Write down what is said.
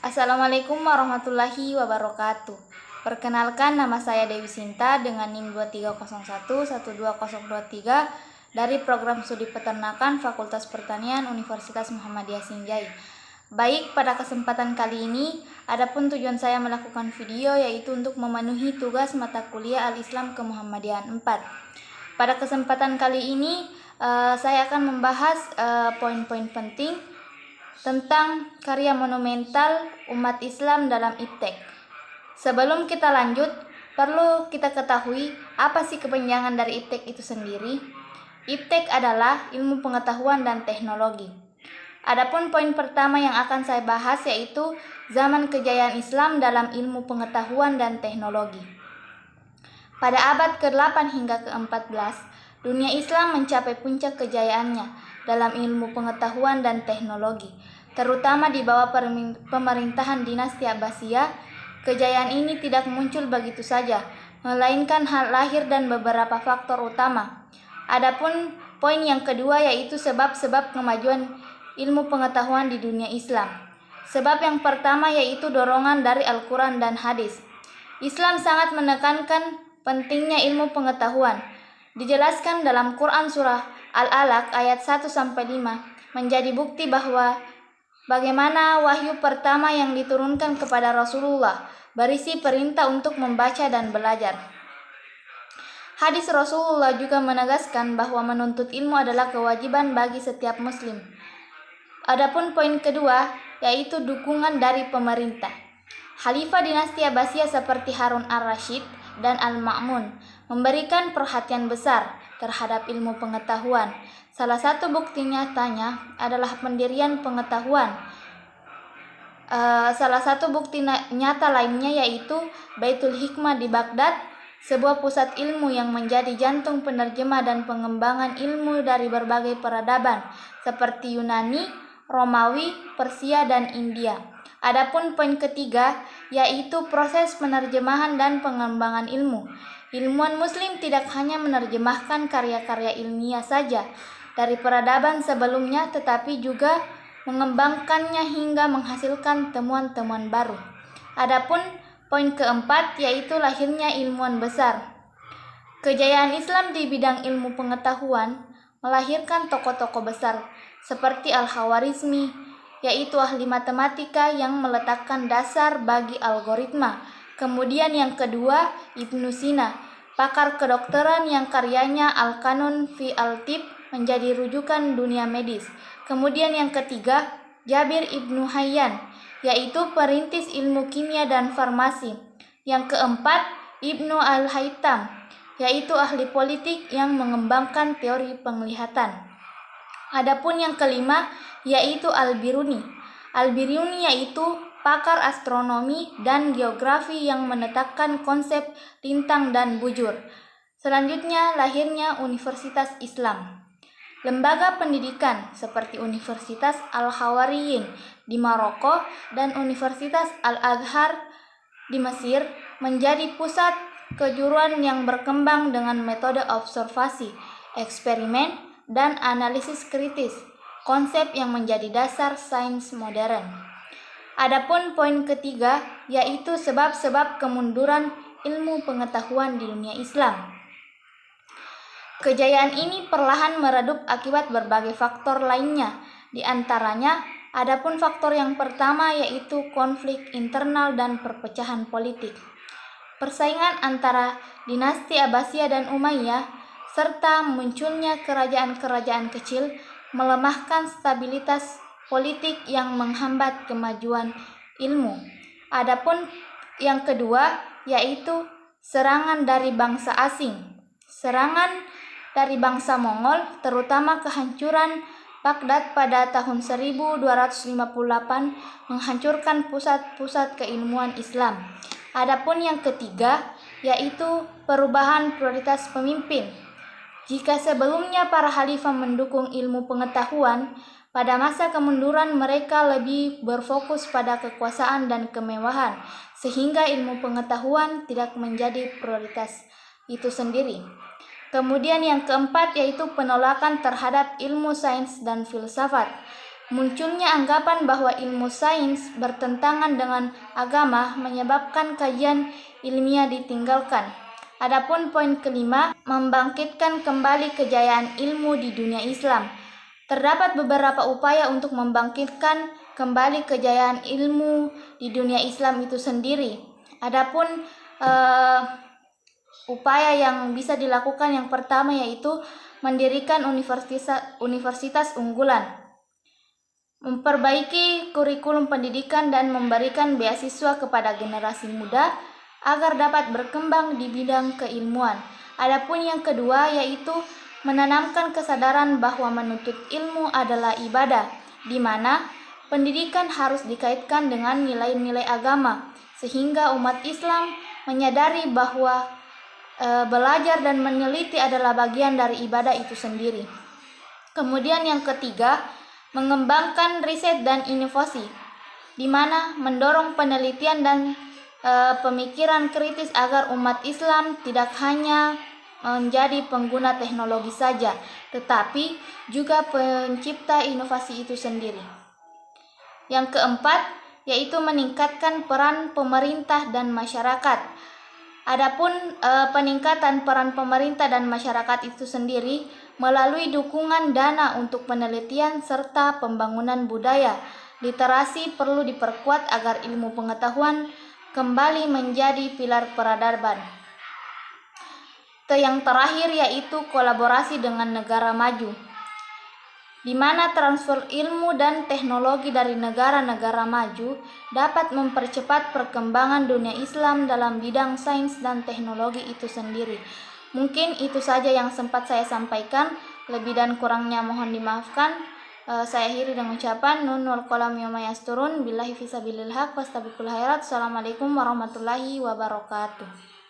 Assalamualaikum warahmatullahi wabarakatuh. Perkenalkan, nama saya Dewi Sinta dengan NIM 2301120023 dari Program Studi Peternakan Fakultas Pertanian Universitas Muhammadiyah Sinjai. Baik, pada kesempatan kali ini, adapun tujuan saya melakukan video yaitu untuk memenuhi tugas mata kuliah Al-Islam Kemuhammadiyahan 4. Pada kesempatan kali ini, saya akan membahas poin-poin penting tentang karya monumental umat Islam dalam iptek. Sebelum kita lanjut, perlu kita ketahui apa sih kepanjangan dari iptek itu sendiri. Iptek adalah ilmu pengetahuan dan teknologi. Adapun poin pertama yang akan saya bahas yaitu zaman kejayaan Islam dalam ilmu pengetahuan dan teknologi. Pada abad ke-8 hingga ke-14, dunia Islam mencapai puncak kejayaannya dalam ilmu pengetahuan dan teknologi, terutama di bawah pemerintahan dinasti Abbasiyah. Kejayaan ini tidak muncul begitu saja, melainkan lahir dan beberapa faktor utama. Adapun poin yang kedua yaitu sebab-sebab kemajuan ilmu pengetahuan di dunia Islam. Sebab yang pertama yaitu dorongan dari Al-Quran dan hadis. Islam sangat menekankan pentingnya ilmu pengetahuan. Dijelaskan dalam Quran surah Al-Alaq ayat 1-5 menjadi bukti bahwa bagaimana wahyu pertama yang diturunkan kepada Rasulullah berisi perintah untuk membaca dan belajar. Hadis Rasulullah juga menegaskan bahwa menuntut ilmu adalah kewajiban bagi setiap muslim. Adapun poin kedua yaitu dukungan dari pemerintah. Khalifah dinasti Abbasiyah seperti Harun ar-Rasyid dan Al-Ma'mun memberikan perhatian besar terhadap ilmu pengetahuan. Salah satu bukti nyatanya adalah pendirian pengetahuan. Salah satu bukti nyata lainnya yaitu Baitul Hikmah di Baghdad, sebuah pusat ilmu yang menjadi jantung penerjemah dan pengembangan ilmu dari berbagai peradaban seperti Yunani, Romawi, Persia, dan India. Adapun poin ketiga yaitu proses penerjemahan dan pengembangan ilmu. Ilmuwan muslim tidak hanya menerjemahkan karya-karya ilmiah saja dari peradaban sebelumnya, tetapi juga mengembangkannya hingga menghasilkan temuan-temuan baru. Adapun poin keempat yaitu lahirnya ilmuwan besar. Kejayaan Islam di bidang ilmu pengetahuan melahirkan tokoh-tokoh besar seperti Al-Khawarizmi, yaitu ahli matematika yang meletakkan dasar bagi algoritma. Kemudian yang kedua, Ibnu Sina, pakar kedokteran yang karyanya Al-Qanun fi Al-Tib menjadi rujukan dunia medis. Kemudian yang ketiga, Jabir Ibnu Hayyan, yaitu perintis ilmu kimia dan farmasi. Yang keempat, Ibnu Al-Haytham, yaitu ahli politik yang mengembangkan teori penglihatan. Adapun yang kelima yaitu Al-Biruni. Al-Biruni yaitu pakar astronomi dan geografi yang menetapkan konsep lintang dan bujur. Selanjutnya lahirnya Universitas Islam. Lembaga pendidikan seperti Universitas Al-Hawariyin di Maroko dan Universitas Al-Azhar di Mesir menjadi pusat kejuruan yang berkembang dengan metode observasi, eksperimen, dan analisis kritis, konsep yang menjadi dasar sains modern. Adapun poin ketiga yaitu sebab-sebab kemunduran ilmu pengetahuan di dunia Islam. Kejayaan ini perlahan meredup akibat berbagai faktor lainnya. Di antaranya, adapun faktor yang pertama yaitu konflik internal dan perpecahan politik. Persaingan antara dinasti Abbasiyah dan Umayyah serta munculnya kerajaan-kerajaan kecil melemahkan stabilitas politik yang menghambat kemajuan ilmu. Adapun yang kedua yaitu serangan dari bangsa asing. Serangan dari bangsa Mongol, terutama kehancuran Baghdad pada tahun 1258 menghancurkan pusat-pusat keilmuan Islam. Adapun yang ketiga yaitu perubahan prioritas pemimpin. Jika sebelumnya para khalifah mendukung ilmu pengetahuan, pada masa kemunduran mereka lebih berfokus pada kekuasaan dan kemewahan, sehingga ilmu pengetahuan tidak menjadi prioritas itu sendiri. Kemudian yang keempat yaitu penolakan terhadap ilmu sains dan filsafat. Munculnya anggapan bahwa ilmu sains bertentangan dengan agama menyebabkan kajian ilmiah ditinggalkan. Adapun poin kelima, membangkitkan kembali kejayaan ilmu di dunia Islam. Terdapat beberapa upaya untuk membangkitkan kembali kejayaan ilmu di dunia Islam itu sendiri. Adapun upaya yang bisa dilakukan yang pertama yaitu mendirikan universitas unggulan, memperbaiki kurikulum pendidikan dan memberikan beasiswa kepada generasi muda agar dapat berkembang di bidang keilmuan. Adapun yang kedua yaitu menanamkan kesadaran bahwa menuntut ilmu adalah ibadah, di mana pendidikan harus dikaitkan dengan nilai-nilai agama, sehingga umat Islam menyadari bahwa belajar dan meneliti adalah bagian dari ibadah itu sendiri. Kemudian yang ketiga, mengembangkan riset dan inovasi, di mana mendorong penelitian dan pemikiran kritis agar umat Islam tidak hanya menjadi pengguna teknologi saja, tetapi juga pencipta inovasi itu sendiri. Yang keempat, yaitu meningkatkan peran pemerintah dan masyarakat. Adapun peningkatan peran pemerintah dan masyarakat itu sendiri melalui dukungan dana untuk penelitian serta pembangunan budaya. Literasi perlu diperkuat agar ilmu pengetahuan kembali menjadi pilar peradaban. Yang terakhir yaitu kolaborasi dengan negara maju, di mana transfer ilmu dan teknologi dari negara-negara maju dapat mempercepat perkembangan dunia Islam dalam bidang sains dan teknologi itu sendiri. Mungkin itu saja yang sempat saya sampaikan, lebih dan kurangnya mohon dimaafkan. Saya akhiri dengan ucapan nun wal qalam yawma yasturun billahi fisabilil haq wastabiqul khairat. Assalamualaikum warahmatullahi wabarakatuh.